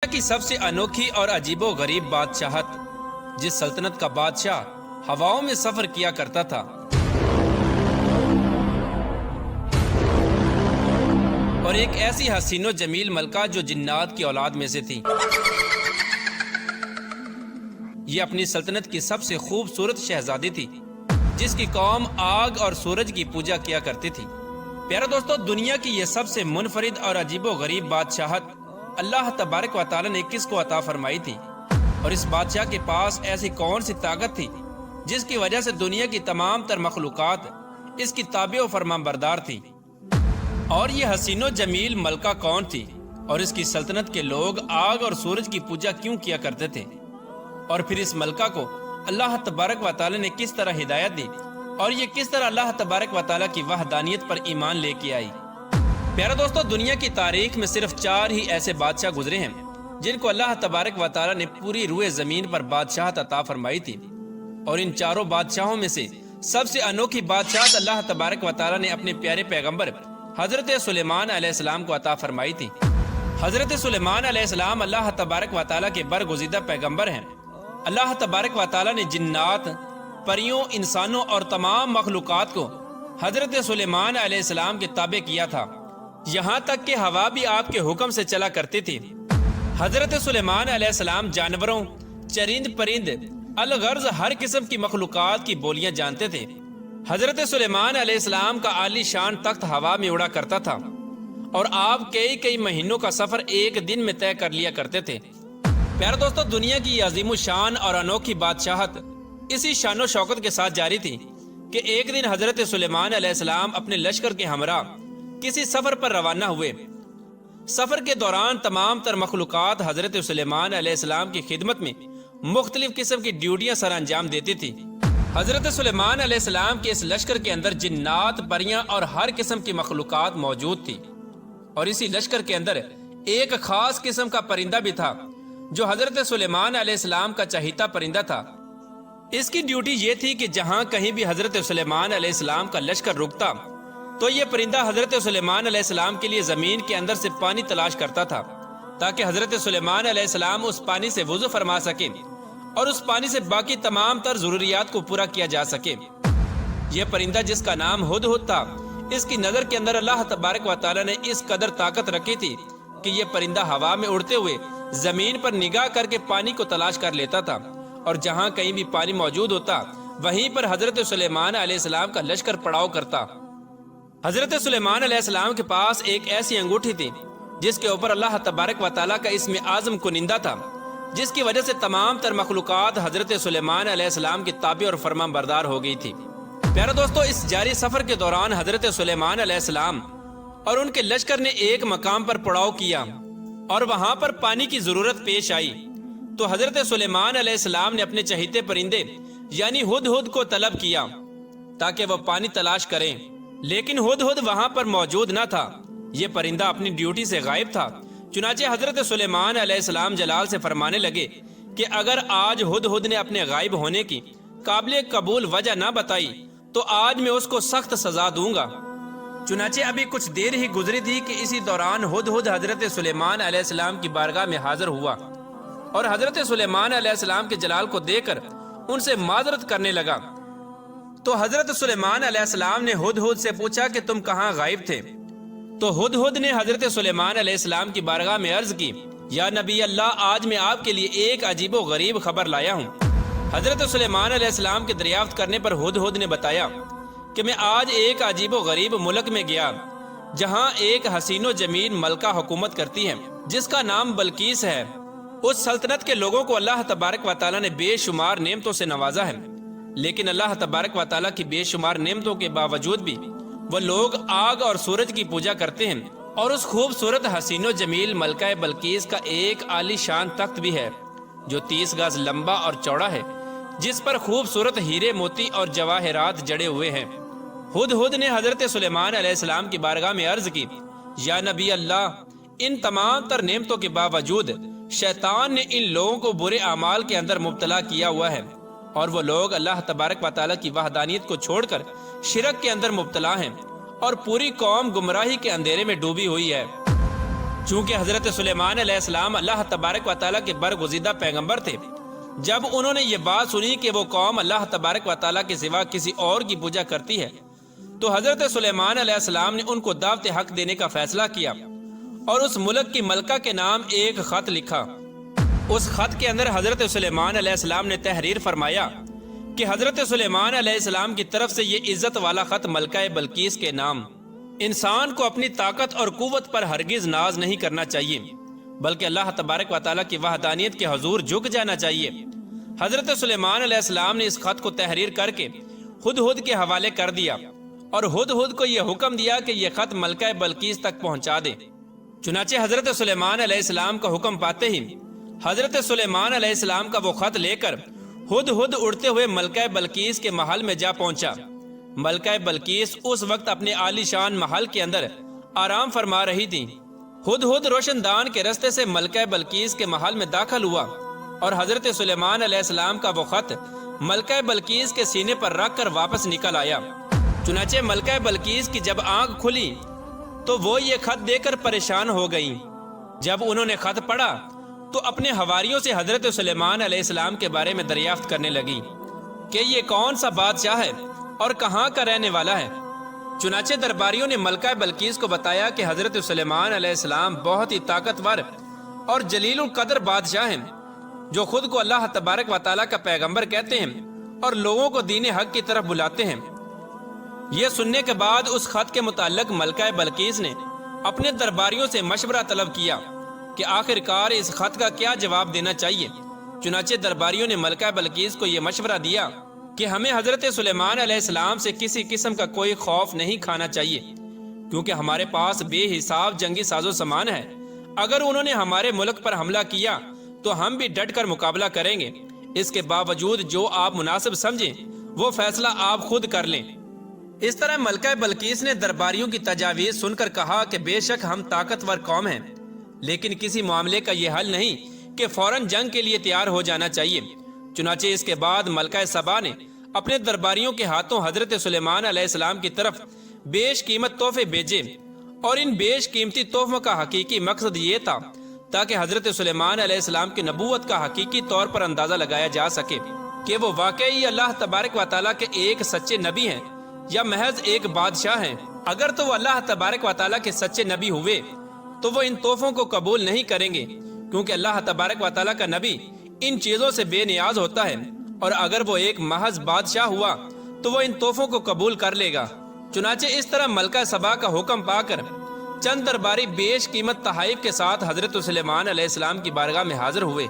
کی سب سے انوکھی اور عجیب و غریب بادشاہت، جس سلطنت کا بادشاہ ہواؤں میں سفر کیا کرتا تھا اور ایک ایسی حسین و جمیل ملکہ جو جنات کی اولاد میں سے تھی۔ یہ اپنی سلطنت کی سب سے خوبصورت شہزادی تھی، جس کی قوم آگ اور سورج کی پوجا کیا کرتی تھی۔ پیارے دوستو، دنیا کی یہ سب سے منفرد اور عجیب و غریب بادشاہت اللہ تبارک و تعالی نے کس کو عطا فرمائی تھی؟ اور اس بادشاہ کے پاس ایسی کون سی طاقت تھی جس کی وجہ سے دنیا کی تمام تر مخلوقات اس کی تابع و فرمان بردار تھی؟ اور یہ حسین و جمیل ملکہ کون تھی؟ اور اس کی سلطنت کے لوگ آگ اور سورج کی پوجا کیوں کیا کرتے تھے؟ اور پھر اس ملکہ کو اللہ تبارک و تعالی نے کس طرح ہدایت دی اور یہ کس طرح اللہ تبارک و تعالی کی وحدانیت پر ایمان لے کے آئی؟ پیارے دوستو، دنیا کی تاریخ میں صرف 4 ہی ایسے بادشاہ گزرے ہیں جن کو اللہ تبارک و تعالی نے پوری روئے زمین پر بادشاہت عطا فرمائی تھی، اور ان چاروں بادشاہوں میں سے سب سے انوکھی بادشاہت اللہ تبارک و تعالی نے اپنے پیارے پیغمبر حضرت سلیمان علیہ السلام کو عطا فرمائی تھی۔ حضرت سلیمان علیہ السلام اللہ تبارک و تعالی کے برگزیدہ پیغمبر ہیں۔ اللہ تبارک و تعالی نے جنات، پریوں، انسانوں اور تمام مخلوقات کو حضرت سلیمان علیہ السلام کے تابع کیا تھا، یہاں تک کہ ہوا بھی آپ کے حکم سے چلا کرتی تھی۔ حضرت سلیمان علیہ السلام جانوروں، چرند پرند، الغرض ہر قسم کی مخلوقات کی بولیاں جانتے تھے۔ حضرت سلیمان علیہ السلام کا عالی شان تخت ہوا میں اڑا کرتا تھا، اور آپ کئی مہینوں کا سفر ایک دن میں طے کر لیا کرتے تھے۔ پیارے دوستو، دنیا کی یہ عظیم الشان اور انوکھی بادشاہت اسی شان و شوکت کے ساتھ جاری تھی کہ ایک دن حضرت سلیمان علیہ السلام اپنے لشکر کے ہمراہ کسی سفر پر روانہ ہوئے۔ سفر کے دوران تمام تر مخلوقات حضرت سلیمان علیہ السلام کی خدمت میں مختلف قسم کی ڈیوٹیاں سر انجام دیتی تھی۔ حضرت سلیمان علیہ السلام کے اس لشکر کے اندر جنات، پریاں اور ہر قسم کی مخلوقات موجود تھی، اور اسی لشکر کے اندر ایک خاص قسم کا پرندہ بھی تھا جو حضرت سلیمان علیہ السلام کا چہیتا پرندہ تھا۔ اس کی ڈیوٹی یہ تھی کہ جہاں کہیں بھی حضرت سلیمان علیہ السلام کا لشکر رکتا تو یہ پرندہ حضرت سلیمان علیہ السلام کے لیے زمین کے اندر سے پانی تلاش کرتا تھا، تاکہ حضرت سلیمان علیہ السلام اس پانی سے وضو فرما سکے اور اس پانی سے باقی تمام تر ضروریات کو پورا کیا جا سکے۔ یہ پرندہ، جس کا نام ہدہد تھا، اس کی نظر کے اندر اللہ تبارک و تعالی نے اس قدر طاقت رکھی تھی کہ یہ پرندہ ہوا میں اڑتے ہوئے زمین پر نگاہ کر کے پانی کو تلاش کر لیتا تھا، اور جہاں کہیں بھی پانی موجود ہوتا وہیں پر حضرت سلیمان علیہ السلام کا لشکر پڑاؤ کرتا۔ حضرت سلیمان علیہ السلام کے پاس ایک ایسی انگوٹھی تھی جس کے اوپر اللہ تبارک و تعالیٰ کا اسم اعظم کنندہ تھا، جس کی وجہ سے تمام تر مخلوقات حضرت سلیمان علیہ السلام کی تابع اور فرمان بردار ہو گئی تھی۔ پیارے دوستو، اس جاری سفر کے دوران حضرت سلیمان علیہ السلام اور ان کے لشکر نے ایک مقام پر پڑاؤ کیا، اور وہاں پر پانی کی ضرورت پیش آئی تو حضرت سلیمان علیہ السلام نے اپنے چہیتے پرندے یعنی ہدہد کو طلب کیا تاکہ وہ پانی تلاش کریں، لیکن ہدہد وہاں پر موجود نہ تھا۔ یہ پرندہ اپنی ڈیوٹی سے غائب تھا۔ چنانچہ حضرت سلیمان علیہ السلام جلال سے فرمانے لگے کہ اگر آج ہدہد نے اپنے غائب ہونے کی قابل قبول وجہ نہ بتائی تو آج میں اس کو سخت سزا دوں گا۔ چنانچہ ابھی کچھ دیر ہی گزری تھی کہ اسی دوران ہدہد حضرت سلیمان علیہ السلام کی بارگاہ میں حاضر ہوا، اور حضرت سلیمان علیہ السلام کے جلال کو دیکھ کر ان سے معذرت کرنے لگا۔ تو حضرت سلیمان علیہ السلام نے ہدہد سے پوچھا کہ تم کہاں غائب تھے؟ تو ہدہد نے حضرت سلیمان علیہ السلام کی بارگاہ میں عرض کی، یا نبی اللہ، آج میں آپ کے لیے ایک عجیب و غریب خبر لایا ہوں۔ حضرت سلیمان علیہ السلام کے دریافت کرنے پر ہدہد نے بتایا کہ میں آج ایک عجیب و غریب ملک میں گیا جہاں ایک حسین و جمیل ملکہ حکومت کرتی ہے جس کا نام بلقیس ہے۔ اس سلطنت کے لوگوں کو اللہ تبارک و تعالیٰ نے بے شمار نعمتوں سے نوازا ہے، لیکن اللہ تبارک و تعالیٰ کی بے شمار نعمتوں کے باوجود بھی وہ لوگ آگ اور سورج کی پوجا کرتے ہیں، اور اس خوبصورت حسین و جمیل ملکہ بلقیس کا ایک عالی شان تخت بھی ہے جو 30 گز لمبا اور چوڑا ہے، جس پر خوبصورت ہیرے، موتی اور جواہرات جڑے ہوئے ہیں۔ ہدہد نے حضرت سلیمان علیہ السلام کی بارگاہ میں عرض کی، یا نبی اللہ، ان تمام تر نعمتوں کے باوجود شیطان نے ان لوگوں کو برے اعمال کے اندر مبتلا کیا ہوا ہے، اور وہ لوگ اللہ تبارک و تعالیٰ کی وحدانیت کو چھوڑ کر شرک کے اندر مبتلا ہیں، اور پوری قوم گمراہی کے اندھیرے میں ڈوبی ہوئی ہے۔ چونکہ حضرت سلیمان علیہ السلام اللہ تبارک و تعالیٰ کے برگزیدہ پیغمبر تھے، جب انہوں نے یہ بات سنی کہ وہ قوم اللہ تبارک و تعالیٰ کے سوا کسی اور کی پوجا کرتی ہے، تو حضرت سلیمان علیہ السلام نے ان کو دعوت حق دینے کا فیصلہ کیا اور اس ملک کی ملکہ کے نام ایک خط لکھا۔ اس خط کے اندر حضرت سلیمان علیہ السلام نے تحریر فرمایا کہ حضرت سلیمان علیہ السلام کی طرف سے یہ عزت والا خط ملکہ بلقیس کے نام۔ انسان کو اپنی طاقت اور قوت پر ہرگز ناز نہیں کرنا چاہیے، بلکہ اللہ تبارک و تعالیٰ کی وحدانیت کے حضور جھک جانا چاہیے۔ حضرت سلیمان علیہ السلام نے اس خط کو تحریر کر کے ہدہد کے حوالے کر دیا اور ہدہد کو یہ حکم دیا کہ یہ خط ملکہ بلقیس تک پہنچا دے۔ چنانچہ حضرت سلیمان علیہ السلام کا حکم پاتے ہی حضرت سلیمان علیہ السلام کا وہ خط لے کر ہدہد اڑتے ہوئے ملکہ بلقیس کے محل میں جا پہنچا۔ ملکہ بلقیس اس وقت اپنے عالی شان محل کے اندر آرام فرما رہی تھی۔ ہدہد روشن دان کے رستے سے ملکہ بلقیس کے محل میں داخل ہوا اور حضرت سلیمان علیہ السلام کا وہ خط ملکہ بلقیس کے سینے پر رکھ کر واپس نکل آیا۔ چنانچہ ملکہ بلقیس کی جب آنکھ کھلی تو وہ یہ خط دیکھ کر پریشان ہو گئیں۔ جب انہوں نے خط پڑھا تو اپنے حواریوں سے حضرت سلیمان علیہ السلام کے بارے میں دریافت کرنے لگی کہ یہ کون سا بادشاہ ہے اور کہاں کا رہنے والا ہے۔ چنانچہ درباریوں نے ملکہ بلقیس کو بتایا کہ حضرت سلیمان علیہ السلام بہت ہی طاقتور اور جلیل القدر بادشاہ ہیں، جو خود کو اللہ تبارک و تعالیٰ کا پیغمبر کہتے ہیں اور لوگوں کو دین حق کی طرف بلاتے ہیں۔ یہ سننے کے بعد اس خط کے متعلق ملکہ بلقیس نے اپنے درباریوں سے مشورہ طلب کیا کہ آخر کار اس خط کا کیا جواب دینا چاہیے۔ چنانچہ درباریوں نے ملکہ بلقیس کو یہ مشورہ دیا کہ ہمیں حضرت سلیمان علیہ السلام سے کسی قسم کا کوئی خوف نہیں کھانا چاہیے، کیونکہ ہمارے پاس بے حساب جنگی ساز و سامان ہے۔ اگر انہوں نے ہمارے ملک پر حملہ کیا تو ہم بھی ڈٹ کر مقابلہ کریں گے۔ اس کے باوجود جو آپ مناسب سمجھیں وہ فیصلہ آپ خود کر لیں۔ اس طرح ملکہ بلقیس نے درباریوں کی تجاویز سن کر کہا کہ بے شک ہم طاقتور قوم ہیں، لیکن کسی معاملے کا یہ حل نہیں کہ فوراً جنگ کے لیے تیار ہو جانا چاہیے۔ چنانچہ اس کے بعد ملکہ سبا نے اپنے درباریوں کے ہاتھوں حضرت سلیمان علیہ السلام کی طرف بیش قیمت تحفے بھیجے، اور ان بیش قیمتی تحفوں کا حقیقی مقصد یہ تھا تاکہ حضرت سلیمان علیہ السلام کی نبوت کا حقیقی طور پر اندازہ لگایا جا سکے کہ وہ واقعی اللہ تبارک و تعالیٰ کے ایک سچے نبی ہیں یا محض ایک بادشاہ ہیں۔ اگر تو وہ اللہ تبارک و تعالیٰ کے سچے نبی ہوئے تو وہ ان تحفوں کو قبول نہیں کریں گے، کیونکہ اللہ تبارک و تعالیٰ کا نبی ان چیزوں سے بے نیاز ہوتا ہے، اور اگر وہ ایک محض بادشاہ ہوا تو وہ ان تحفوں کو قبول کر لے گا۔ چنانچہ اس طرح ملکہ سبا کا حکم پا کر چند درباری بیش قیمت تحائف کے ساتھ حضرت سلیمان علیہ السلام کی بارگاہ میں حاضر ہوئے،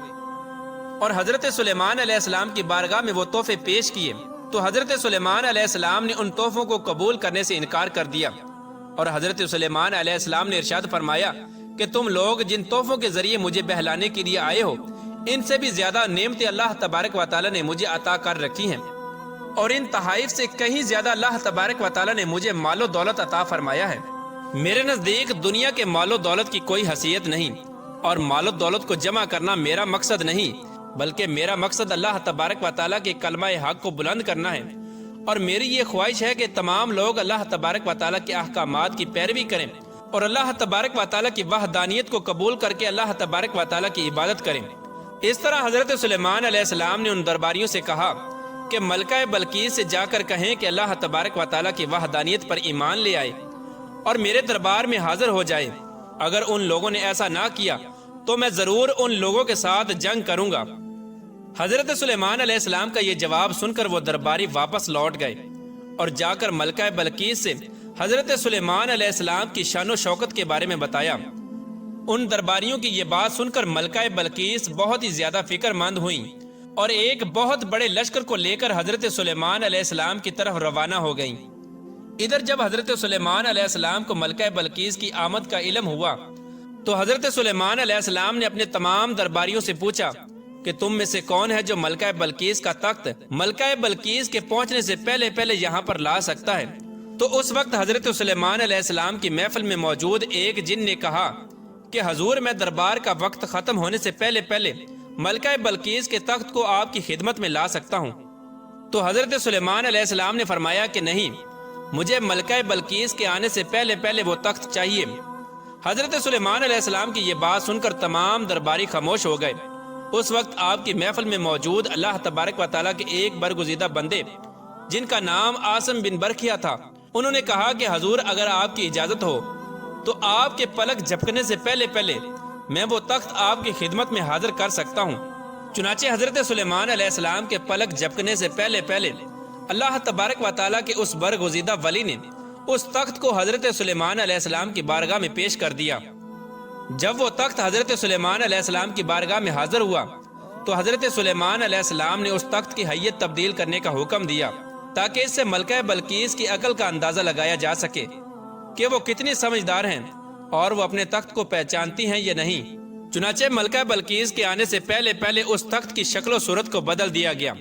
اور حضرت سلیمان علیہ السلام کی بارگاہ میں وہ تحفے پیش کیے تو حضرت سلیمان علیہ السلام نے ان تحفوں کو قبول کرنے سے انکار کر دیا، اور حضرت سلیمان علیہ السلام نے ارشاد فرمایا کہ تم لوگ جن تحفوں کے ذریعے مجھے بہلانے کے لیے آئے ہو، ان سے بھی زیادہ نعمتیں اللہ تبارک و تعالیٰ نے مجھے عطا کر رکھی ہیں، اور ان تحائف سے کہیں زیادہ اللہ تبارک و تعالیٰ نے مجھے مال و دولت عطا فرمایا ہے۔ میرے نزدیک دنیا کے مال و دولت کی کوئی حیثیت نہیں، اور مال و دولت کو جمع کرنا میرا مقصد نہیں، بلکہ میرا مقصد اللہ تبارک و تعالیٰ کے کلمہ حق کو بلند کرنا ہے، اور میری یہ خواہش ہے کہ تمام لوگ اللہ تبارک و تعالیٰ کے احکامات کی پیروی کریں اور اللہ تبارک و تعالیٰ کی وحدانیت کو قبول کر کے اللہ تبارک و تعالیٰ کی عبادت کریں۔ اس طرح حضرت سلیمان علیہ السلام نے ان درباریوں سے کہا کہ ملکہ بلقیس سے جا کر کہیں کہ اللہ تبارک و تعالیٰ کی وحدانیت پر ایمان لے آئے اور میرے دربار میں حاضر ہو جائے۔ اگر ان لوگوں نے ایسا نہ کیا تو میں ضرور ان لوگوں کے ساتھ جنگ کروں گا۔ حضرت سلیمان علیہ السلام کا یہ جواب سن کر وہ درباری واپس لوٹ گئے اور جا کر ملکہ بلقیس سے حضرت سلیمان علیہ السلام کی شان و شوکت کے بارے میں بتایا۔ ان درباریوں کی یہ بات سن کر ملکہ بلقیس بہت ہی زیادہ فکر مند ہوئیں اور ایک بہت بڑے لشکر کو لے کر حضرت سلیمان علیہ السلام کی طرف روانہ ہو گئیں۔ ادھر جب حضرت سلیمان علیہ السلام کو ملکہ بلقیس کی آمد کا علم ہوا تو حضرت سلیمان علیہ السلام نے اپنے تمام درباریوں سے پوچھا کہ تم میں سے کون ہے جو ملکہ بلقیس کا تخت ملکہ بلقیس کے پہنچنے سے پہلے پہلے یہاں پر لا سکتا ہے؟ تو اس وقت حضرت سلیمان علیہ السلام کی محفل میں موجود ایک جن نے کہا کہ حضور، میں دربار کا وقت ختم ہونے سے پہلے پہلے ملکہ بلقیس کے تخت کو آپ کی خدمت میں لا سکتا ہوں۔ تو حضرت سلیمان علیہ السلام نے فرمایا کہ نہیں، مجھے ملکہ بلقیس کے آنے سے پہلے پہلے وہ تخت چاہیے۔ حضرت سلیمان علیہ السلام کی یہ بات سن کر تمام درباری خاموش ہو گئے۔ اس وقت آپ کی محفل میں موجود اللہ تبارک و تعالیٰ کے ایک برگزیدہ بندے جن کا نام عاصم بن برکھیا تھا، انہوں نے کہا کہ حضور اگر آپ کی اجازت ہو تو آپ کے پلک جھپکنے سے پہلے میں وہ تخت آپ کی خدمت میں حاضر کر سکتا ہوں۔ چنانچہ حضرت سلیمان علیہ السلام کے پلک جھپکنے سے پہلے اللہ تبارک و تعالیٰ کے اس برگزیدہ ولی نے اس تخت کو حضرت سلیمان علیہ السلام کی بارگاہ میں پیش کر دیا۔ جب وہ تخت حضرت سلیمان علیہ السلام کی بارگاہ میں حاضر ہوا تو حضرت سلیمان علیہ السلام نے اس تخت کی حیت تبدیل کرنے کا حکم دیا تاکہ اس سے ملکہ بلقیس کی عقل کا اندازہ لگایا جا سکے کہ وہ کتنی سمجھدار ہیں اور وہ اپنے تخت کو پہچانتی ہیں یا نہیں۔ چنانچہ ملکہ بلقیس کے آنے سے پہلے اس تخت کی شکل و صورت کو بدل دیا گیا۔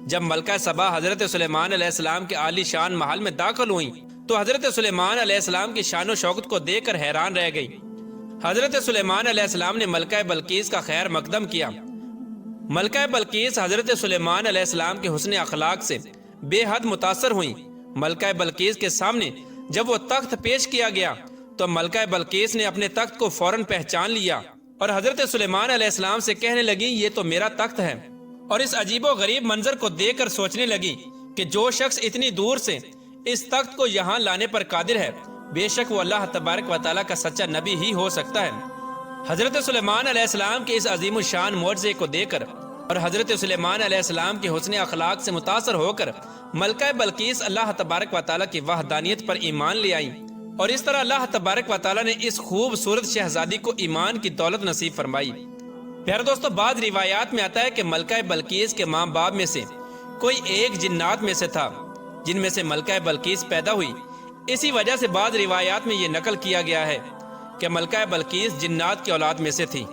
جب ملکہ سبا حضرت سلیمان علیہ السلام کے عالی شان محل میں داخل ہوئیں تو حضرت سلیمان علیہ السلام کی شان و شوکت کو دیکھ کر حیران رہ گئی۔ حضرت سلیمان علیہ السلام نے ملکہ بلقیس کا خیر مقدم کیا۔ ملکہ بلقیس حضرت سلیمان علیہ السلام کے حسن اخلاق سے بے حد متاثر ہوئیں۔ ملکہ بلقیس کے سامنے جب وہ تخت پیش کیا گیا تو ملکہ بلقیس نے اپنے تخت کو فوراً پہچان لیا اور حضرت سلیمان علیہ السلام سے کہنے لگی یہ تو میرا تخت ہے، اور اس عجیب و غریب منظر کو دیکھ کر سوچنے لگی کہ جو شخص اتنی دور سے اس تخت کو یہاں لانے پر قادر ہے بے شک وہ اللہ تبارک و تعالیٰ کا سچا نبی ہی ہو سکتا ہے۔ حضرت سلیمان علیہ السلام کے اس عظیم الشان معجزے کو دیکھ کر اور حضرت سلیمان علیہ السلام کے حسن اخلاق سے متاثر ہو کر ملکہ بلقیس اللہ تبارک و تعالیٰ کی وحدانیت پر ایمان لے آئیں، اور اس طرح اللہ تبارک و تعالیٰ نے اس خوبصورت شہزادی کو ایمان کی دولت نصیب فرمائی۔ پیارے دوستو، بعض روایات میں آتا ہے کہ ملکہ بلقیس کے ماں باپ میں سے کوئی ایک جنات میں سے تھا جن میں سے ملکہ بلقیس پیدا ہوئی۔ اسی وجہ سے بعض روایات میں یہ نقل کیا گیا ہے کہ ملکہ بلقیس جنات کی اولاد میں سے تھی۔